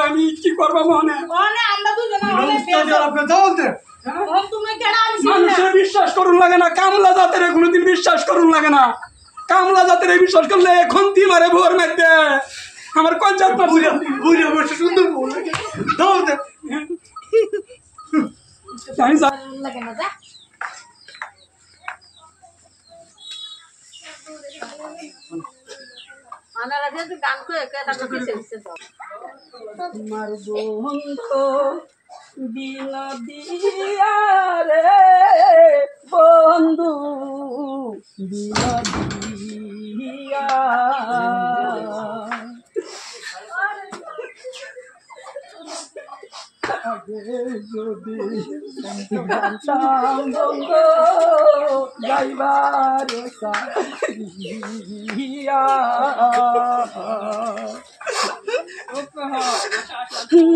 আমি কি করবো মনে মানুষের বিশ্বাস করুন লাগে না, কামলা জাতের কোনোদিন বিশ্বাস করুন লাগে না। কামলা জাতের বিশ্বাস করলে এখন তি মারে ভোর মধ্যে আমার কঞ্চাত বুঝে বসে সুন্দর তোমার বন্ধু বিনদিয়া রে বন্ধু বিনদিয়া যদি যাইবার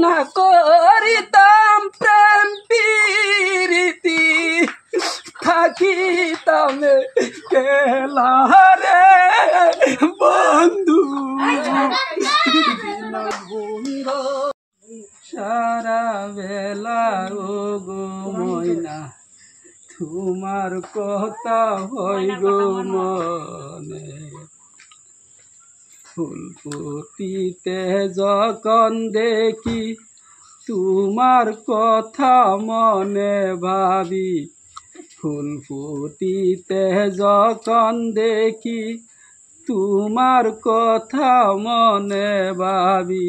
না করিতাম প্রেম প্রীতি থাকিতাম কেলা রে বন্ধু সারা বেলা ও গো ময়না তোমার কথা হয় গো মনে ফুলপুটিতে যখন দেখি তোমার কথা মনে ভাবি ফুলপুটিতে যখন দেখি তোমার কথা মনে ভাবি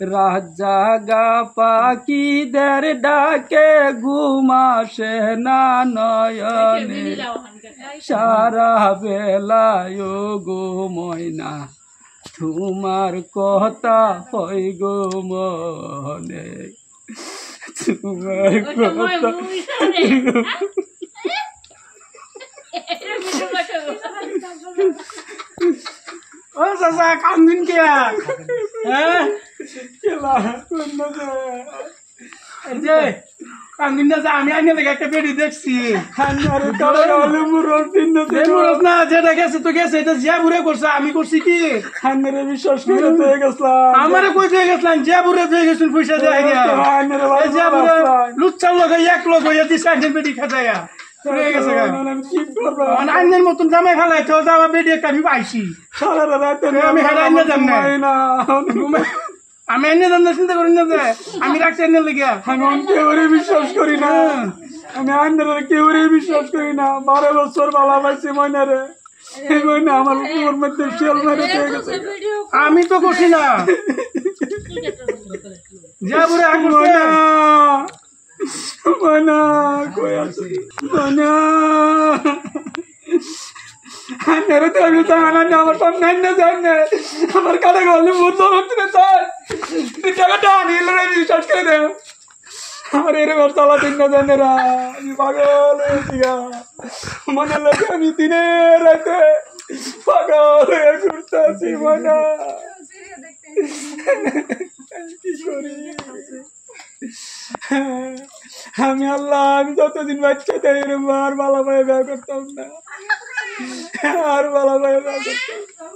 রাত জাগা পাখিদের ডাকে ঘুমাসে না নয়নে সারা বেলায় গো ময়না তোমার কথা হয় গো মনে তোমার কথা ও চাচা কান্দিন কে হ্যাঁ কান্দিন না আমি আইনে দেখে একটা বেড়ি দেখছি না যেটা গেছে তো গেছে এটা জিয়া বুড়ে করছে আমি করছি কি বিশ্বাস করে গেছিলাম আমারে কই দিয়ে গেছিলাম জিয়া বুড়ে দিয়ে গেছেন পয়সা দেয় জিয়া বুড়ে লুচ্চার লোক এক লোক হইয়া দিচ্ছে আইনের বেড়ি খাজাইয়া আইনের মতন জামাই ফেলাই তো জামা বেড়ি একটা আমি পাইছি আমি হেঁটে আইনে যাম না আমি এনে রান্না চিন্তা করি না যে আমি রাখছি এনে লেগে আমি কেউরে বিশ্বাস করি না আমি আন্দার কেউরে বিশ্বাস করি না 12 বছর বালা পাইছি ময়নারে এই ময়না আমার উপর মধ্যে শিয়াল মেরে দিয়ে গেছে আমি তো করছি না যা বলে ময়না ময়না কই আছে ময়না আন্দারে তো আমি জানা না আমার সামনে না জানে আমার কাছে গেলে মোর ধরতে না চাই তুই টাকাটা আনিলে রে বিশ্বাস করে দে আমার এর ঘর চালা দিন না জানে রা আমি পাগল হয়েছি মনে লাগে আমি দিনে রাতে পাগল হয়ে ঘুরতেছি ময়না কি করি আমি আল্লাহ আমি যতদিন বাচ্চা তাই এরকম আর বালা ভাই ব্যয় করতাম না আর বালা ভাই ব্যয় করতাম